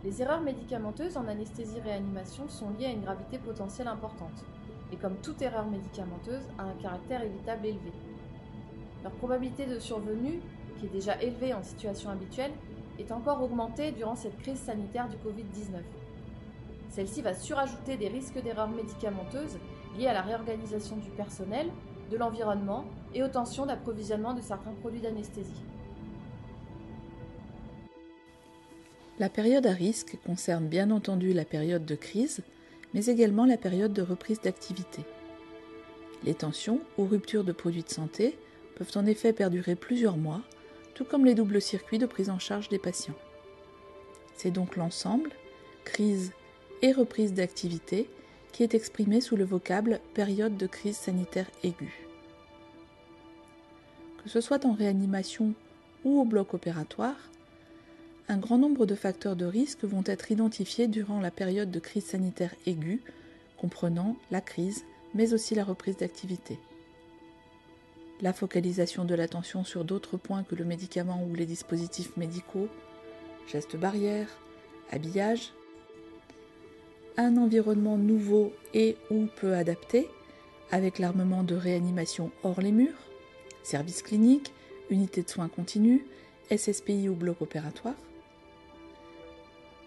Les erreurs médicamenteuses en anesthésie-réanimation sont liées à une gravité potentielle importante, et comme toute erreur médicamenteuse, a un caractère évitable élevé. Leur probabilité de survenue, qui est déjà élevée en situation habituelle, est encore augmentée durant cette crise sanitaire du Covid-19. Celle-ci va surajouter des risques d'erreurs médicamenteuses liés à la réorganisation du personnel, de l'environnement et aux tensions d'approvisionnement de certains produits d'anesthésie. La période à risque concerne bien entendu la période de crise, mais également la période de reprise d'activité. Les tensions ou ruptures de produits de santé peuvent en effet perdurer plusieurs mois, tout comme les doubles circuits de prise en charge des patients. C'est donc l'ensemble, crise et reprise d'activité, qui est exprimé sous le vocable période de crise sanitaire aiguë. Que ce soit en réanimation ou au bloc opératoire, un grand nombre de facteurs de risque vont être identifiés durant la période de crise sanitaire aiguë, comprenant la crise, mais aussi la reprise d'activité. La focalisation de l'attention sur d'autres points que le médicament ou les dispositifs médicaux, gestes barrières, habillage, un environnement nouveau et ou peu adapté, avec l'armement de réanimation hors les murs, services cliniques, unités de soins continus, SSPI ou bloc opératoire,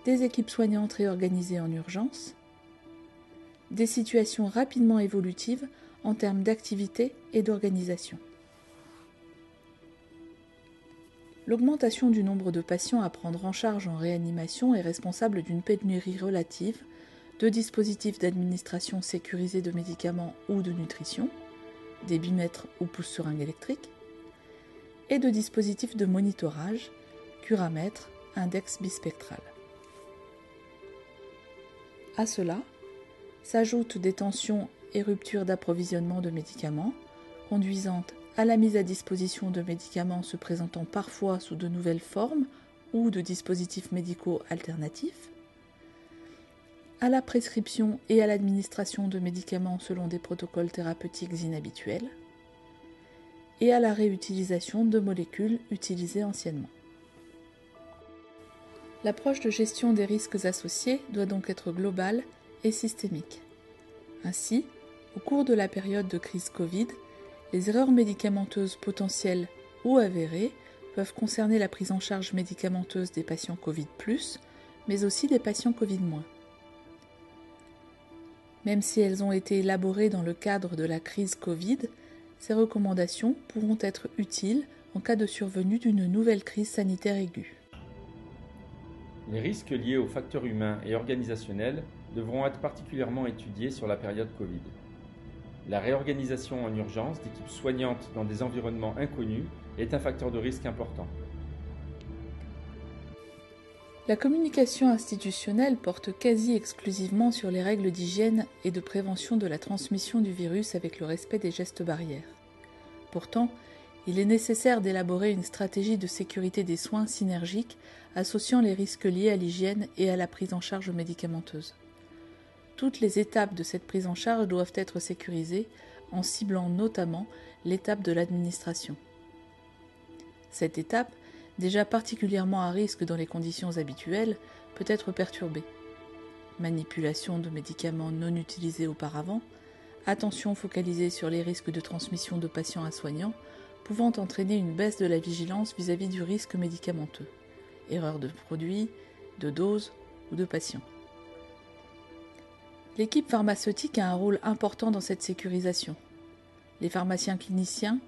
des équipes soignantes réorganisées en urgence, des situations rapidement évolutives en termes d'activité et d'organisation. L'augmentation du nombre de patients à prendre en charge en réanimation est responsable d'une pénurie relative de dispositifs d'administration sécurisés de médicaments ou de nutrition, des bimètres ou pousse-seringues électriques, et de dispositifs de monitorage, curamètre, index bispectral. À cela s'ajoutent des tensions et ruptures d'approvisionnement de médicaments, conduisant à la mise à disposition de médicaments se présentant parfois sous de nouvelles formes ou de dispositifs médicaux alternatifs, à la prescription et à l'administration de médicaments selon des protocoles thérapeutiques inhabituels, et à la réutilisation de molécules utilisées anciennement. L'approche de gestion des risques associés doit donc être globale et systémique. Ainsi, au cours de la période de crise Covid, les erreurs médicamenteuses potentielles ou avérées peuvent concerner la prise en charge médicamenteuse des patients Covid+, mais aussi des patients Covid-. Même si elles ont été élaborées dans le cadre de la crise Covid, ces recommandations pourront être utiles en cas de survenue d'une nouvelle crise sanitaire aiguë. Les risques liés aux facteurs humains et organisationnels devront être particulièrement étudiés sur la période Covid. La réorganisation en urgence d'équipes soignantes dans des environnements inconnus est un facteur de risque important. La communication institutionnelle porte quasi exclusivement sur les règles d'hygiène et de prévention de la transmission du virus avec le respect des gestes barrières. Pourtant, il est nécessaire d'élaborer une stratégie de sécurité des soins synergique associant les risques liés à l'hygiène et à la prise en charge médicamenteuse. Toutes les étapes de cette prise en charge doivent être sécurisées en ciblant notamment l'étape de l'administration. Cette étape, déjà particulièrement à risque dans les conditions habituelles, peut être perturbée. Manipulation de médicaments non utilisés auparavant, attention focalisée sur les risques de transmission de patients à soignants, pouvant entraîner une baisse de la vigilance vis-à-vis du risque médicamenteux, erreur de produit, de dose ou de patient. L'équipe pharmaceutique a un rôle important dans cette sécurisation. Les pharmaciens cliniciens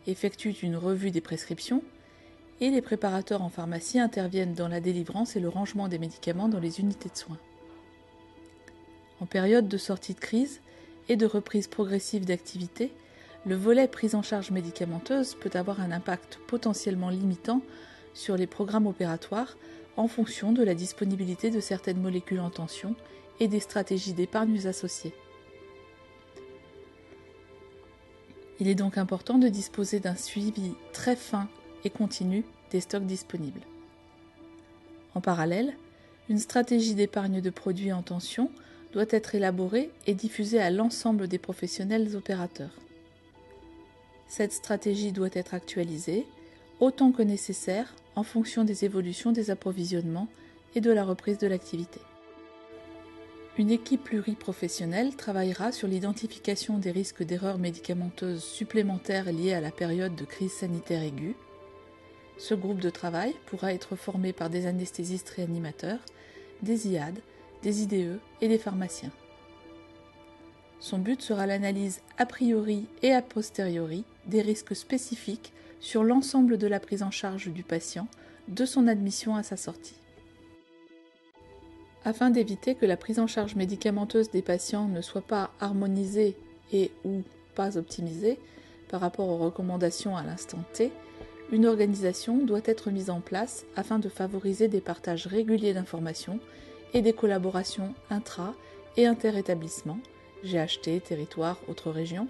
effectuent une revue des prescriptions et les préparateurs en pharmacie interviennent dans la délivrance et le rangement des médicaments dans les unités de soins. En période de sortie de crise et de reprise progressive d'activité, le volet prise en charge médicamenteuse peut avoir un impact potentiellement limitant sur les programmes opératoires en fonction de la disponibilité de certaines molécules en tension et des stratégies d'épargne associées. Il est donc important de disposer d'un suivi très fin et continu des stocks disponibles. En parallèle, une stratégie d'épargne de produits en tension doit être élaborée et diffusée à l'ensemble des professionnels opérateurs. Cette stratégie doit être actualisée autant que nécessaire en fonction des évolutions des approvisionnements et de la reprise de l'activité. Une équipe pluriprofessionnelle travaillera sur l'identification des risques d'erreurs médicamenteuses supplémentaires liés à la période de crise sanitaire aiguë. Ce groupe de travail pourra être formé par des anesthésistes réanimateurs, des IAD, des IDE et des pharmaciens. Son but sera l'analyse a priori et a posteriori des risques spécifiques sur l'ensemble de la prise en charge du patient, de son admission à sa sortie. Afin d'éviter que la prise en charge médicamenteuse des patients ne soit pas harmonisée et ou pas optimisée par rapport aux recommandations à l'instant T, une organisation doit être mise en place afin de favoriser des partages réguliers d'informations et des collaborations intra- et inter-établissements, GHT, territoire, autres régions,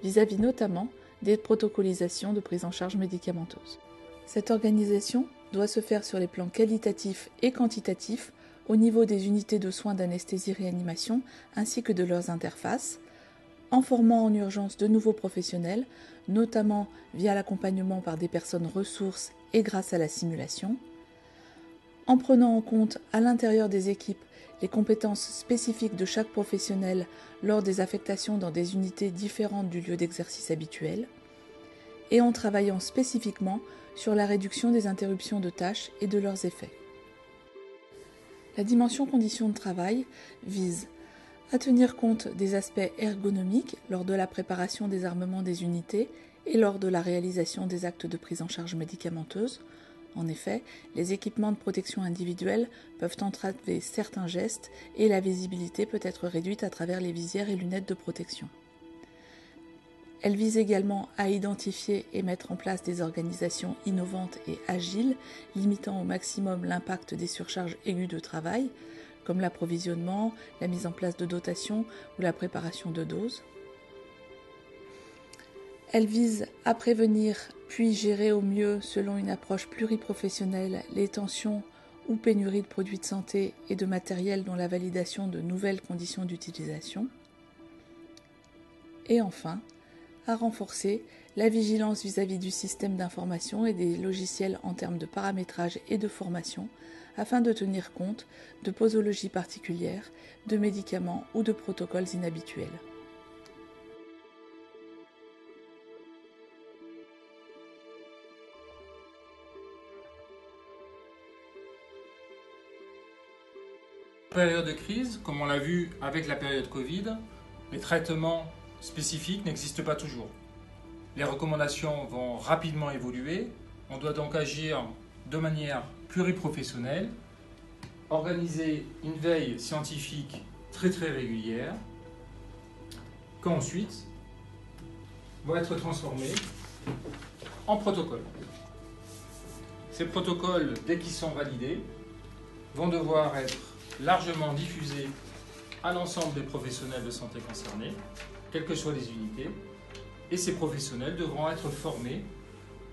vis-à-vis notamment des protocolisations de prise en charge médicamenteuse. Cette organisation doit se faire sur les plans qualitatifs et quantitatifs au niveau des unités de soins d'anesthésie-réanimation ainsi que de leurs interfaces, en formant en urgence de nouveaux professionnels, notamment via l'accompagnement par des personnes ressources et grâce à la simulation, en prenant en compte à l'intérieur des équipes les compétences spécifiques de chaque professionnel lors des affectations dans des unités différentes du lieu d'exercice habituel, et en travaillant spécifiquement sur la réduction des interruptions de tâches et de leurs effets. La dimension conditions de travail vise à tenir compte des aspects ergonomiques lors de la préparation des armements des unités et lors de la réalisation des actes de prise en charge médicamenteuse. En effet, les équipements de protection individuelle peuvent entraver certains gestes et la visibilité peut être réduite à travers les visières et lunettes de protection. Elle vise également à identifier et mettre en place des organisations innovantes et agiles, limitant au maximum l'impact des surcharges aiguës de travail, comme l'approvisionnement, la mise en place de dotations ou la préparation de doses. Elle vise à prévenir puis gérer au mieux, selon une approche pluriprofessionnelle, les tensions ou pénuries de produits de santé et de matériel dont la validation de nouvelles conditions d'utilisation. Et enfin, à renforcer la vigilance vis-à-vis du système d'information et des logiciels en termes de paramétrage et de formation, afin de tenir compte de posologies particulières, de médicaments ou de protocoles inhabituels. Période de crise, comme on l'a vu avec la période Covid, les traitements spécifiques n'existent pas toujours. Les recommandations vont rapidement évoluer, on doit donc agir de manière pluriprofessionnelle, organiser une veille scientifique très régulière, qu'ensuite vont être transformés en protocoles. Ces protocoles, dès qu'ils sont validés, vont devoir être largement diffusés à l'ensemble des professionnels de santé concernés, quelles que soient les unités, et ces professionnels devront être formés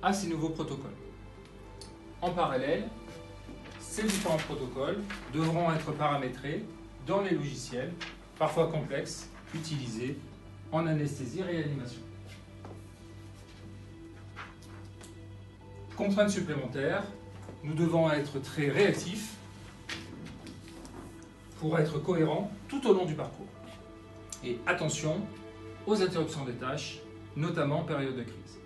à ces nouveaux protocoles. En parallèle, ces différents protocoles devront être paramétrés dans les logiciels, parfois complexes, utilisés en anesthésie-réanimation. Contrainte supplémentaire, nous devons être très réactifs pour être cohérents tout au long du parcours. Et attention aux interruptions des tâches, notamment en période de crise.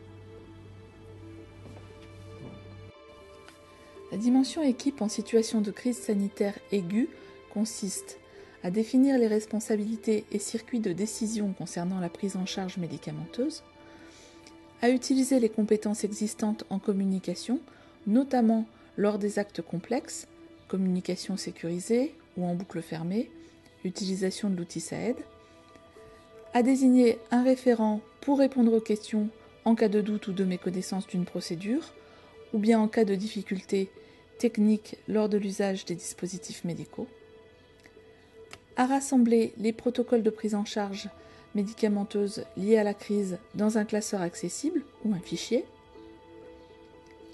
La dimension équipe en situation de crise sanitaire aiguë consiste à définir les responsabilités et circuits de décision concernant la prise en charge médicamenteuse, à utiliser les compétences existantes en communication, notamment lors des actes complexes, communication sécurisée ou en boucle fermée, utilisation de l'outil SAED, à désigner un référent pour répondre aux questions en cas de doute ou de méconnaissance d'une procédure, ou bien en cas de difficulté technique lors de l'usage des dispositifs médicaux, à rassembler les protocoles de prise en charge médicamenteuse liés à la crise dans un classeur accessible ou un fichier,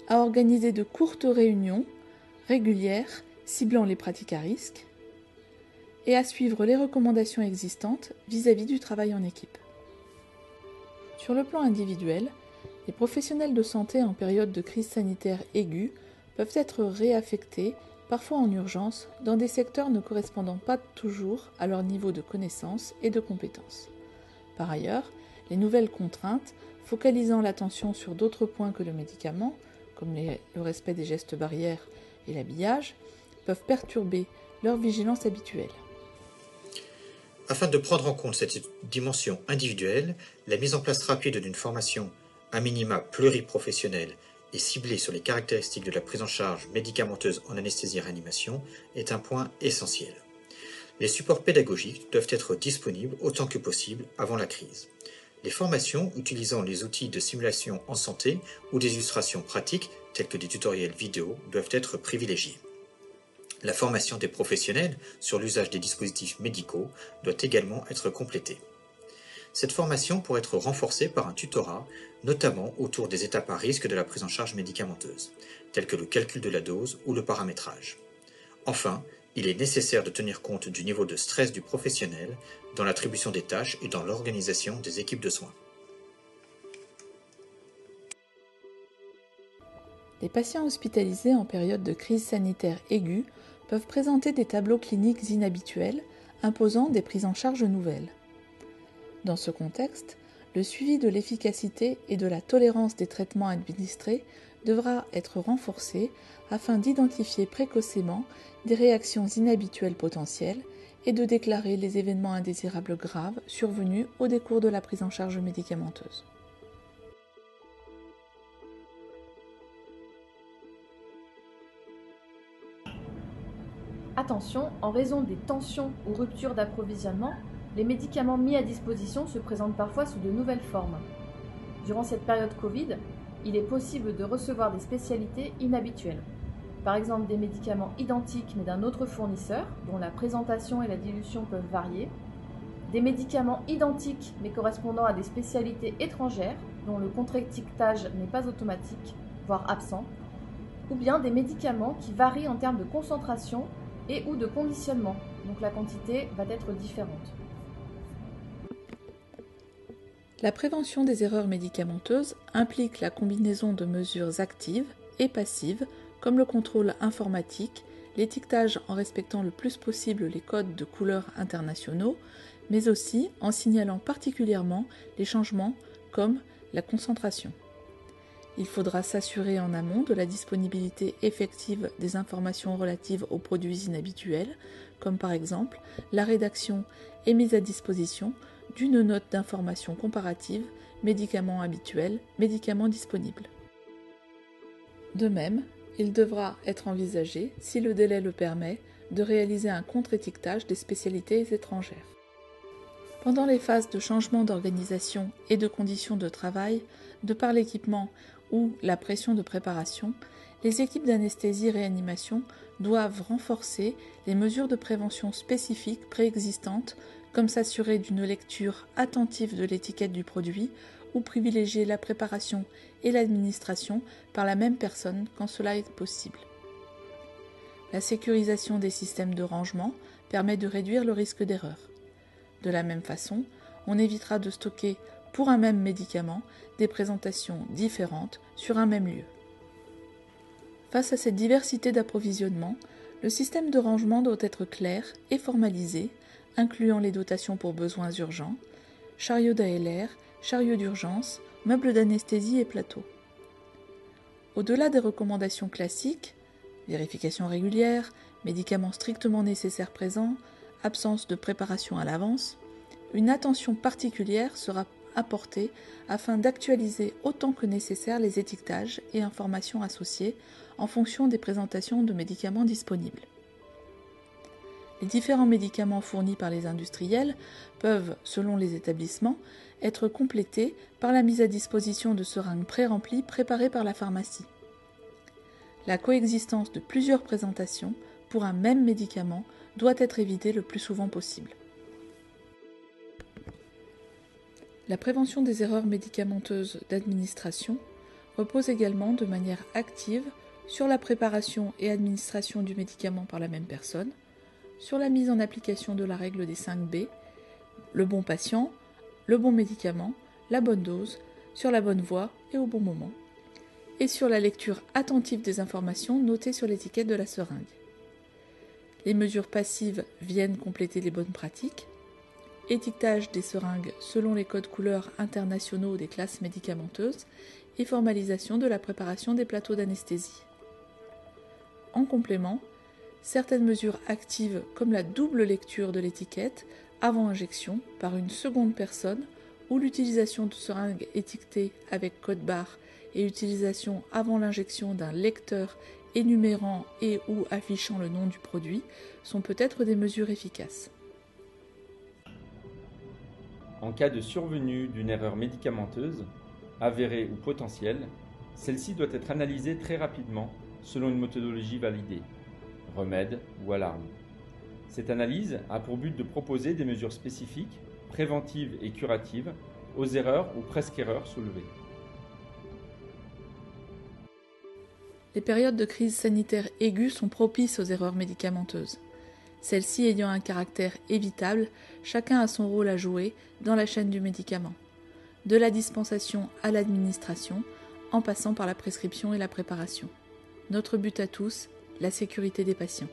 à organiser de courtes réunions régulières ciblant les pratiques à risque, et à suivre les recommandations existantes vis-à-vis du travail en équipe. Sur le plan individuel, les professionnels de santé en période de crise sanitaire aiguë peuvent être réaffectés parfois en urgence, dans des secteurs ne correspondant pas toujours à leur niveau de connaissance et de compétences. Par ailleurs, les nouvelles contraintes, focalisant l'attention sur d'autres points que le médicament, comme le respect des gestes barrières et l'habillage, peuvent perturber leur vigilance habituelle. Afin de prendre en compte cette dimension individuelle, la mise en place rapide d'une formation à minima pluriprofessionnelle et ciblée sur les caractéristiques de la prise en charge médicamenteuse en anesthésie-réanimation est un point essentiel. Les supports pédagogiques doivent être disponibles autant que possible avant la crise. Les formations utilisant les outils de simulation en santé ou des illustrations pratiques, telles que des tutoriels vidéo, doivent être privilégiées. La formation des professionnels sur l'usage des dispositifs médicaux doit également être complétée. Cette formation pourrait être renforcée par un tutorat, notamment autour des étapes à risque de la prise en charge médicamenteuse, telles que le calcul de la dose ou le paramétrage. Enfin, il est nécessaire de tenir compte du niveau de stress du professionnel dans l'attribution des tâches et dans l'organisation des équipes de soins. Les patients hospitalisés en période de crise sanitaire aiguë peuvent présenter des tableaux cliniques inhabituels, imposant des prises en charge nouvelles. Dans ce contexte, le suivi de l'efficacité et de la tolérance des traitements administrés devra être renforcé afin d'identifier précocement des réactions inhabituelles potentielles et de déclarer les événements indésirables graves survenus au décours de la prise en charge médicamenteuse. Attention, en raison des tensions ou ruptures d'approvisionnement, les médicaments mis à disposition se présentent parfois sous de nouvelles formes. Durant cette période Covid, il est possible de recevoir des spécialités inhabituelles. Par exemple, des médicaments identiques mais d'un autre fournisseur, dont la présentation et la dilution peuvent varier. Des médicaments identiques mais correspondant à des spécialités étrangères, dont le contre-étiquetage n'est pas automatique, voire absent. Ou bien des médicaments qui varient en termes de concentration et ou de conditionnement, donc la quantité va être différente. La prévention des erreurs médicamenteuses implique la combinaison de mesures actives et passives comme le contrôle informatique, l'étiquetage en respectant le plus possible les codes de couleurs internationaux, mais aussi en signalant particulièrement les changements comme la concentration. Il faudra s'assurer en amont de la disponibilité effective des informations relatives aux produits inhabituels, comme par exemple la rédaction et mise à disposition d'une note d'information comparative, médicaments habituels, médicaments disponibles. De même, il devra être envisagé, si le délai le permet, de réaliser un contre-étiquetage des spécialités étrangères. Pendant les phases de changement d'organisation et de conditions de travail, de par l'équipement ou la pression de préparation, les équipes d'anesthésie-réanimation doivent renforcer les mesures de prévention spécifiques préexistantes, comme s'assurer d'une lecture attentive de l'étiquette du produit ou privilégier la préparation et l'administration par la même personne quand cela est possible. La sécurisation des systèmes de rangement permet de réduire le risque d'erreur. De la même façon, on évitera de stocker pour un même médicament des présentations différentes sur un même lieu. Face à cette diversité d'approvisionnement, le système de rangement doit être clair et formalisé, incluant les dotations pour besoins urgents, chariots d'ALR, chariots d'urgence, meubles d'anesthésie et plateaux. Au-delà des recommandations classiques, vérification régulière, médicaments strictement nécessaires présents, absence de préparation à l'avance, une attention particulière sera apportée afin d'actualiser autant que nécessaire les étiquetages et informations associées en fonction des présentations de médicaments disponibles. Les différents médicaments fournis par les industriels peuvent, selon les établissements, être complétés par la mise à disposition de seringues pré-remplies préparées par la pharmacie. La coexistence de plusieurs présentations pour un même médicament doit être évitée le plus souvent possible. La prévention des erreurs médicamenteuses d'administration repose également de manière active sur la préparation et administration du médicament par la même personne, sur la mise en application de la règle des 5B, le bon patient, le bon médicament, la bonne dose, sur la bonne voie et au bon moment, et sur la lecture attentive des informations notées sur l'étiquette de la seringue. Les mesures passives viennent compléter les bonnes pratiques. Étiquetage des seringues selon les codes couleurs internationaux des classes médicamenteuses et formalisation de la préparation des plateaux d'anesthésie. En complément, certaines mesures actives comme la double lecture de l'étiquette avant injection par une seconde personne ou l'utilisation de seringues étiquetées avec code barre et l'utilisation avant l'injection d'un lecteur énumérant et ou affichant le nom du produit sont peut-être des mesures efficaces. En cas de survenue d'une erreur médicamenteuse, avérée ou potentielle, celle-ci doit être analysée très rapidement selon une méthodologie validée, remède ou alarme. Cette analyse a pour but de proposer des mesures spécifiques, préventives et curatives aux erreurs ou presque erreurs soulevées. Les périodes de crise sanitaire aiguë sont propices aux erreurs médicamenteuses. Celles-ci ayant un caractère évitable, chacun a son rôle à jouer dans la chaîne du médicament, de la dispensation à l'administration, en passant par la prescription et la préparation. Notre but à tous, la sécurité des patients.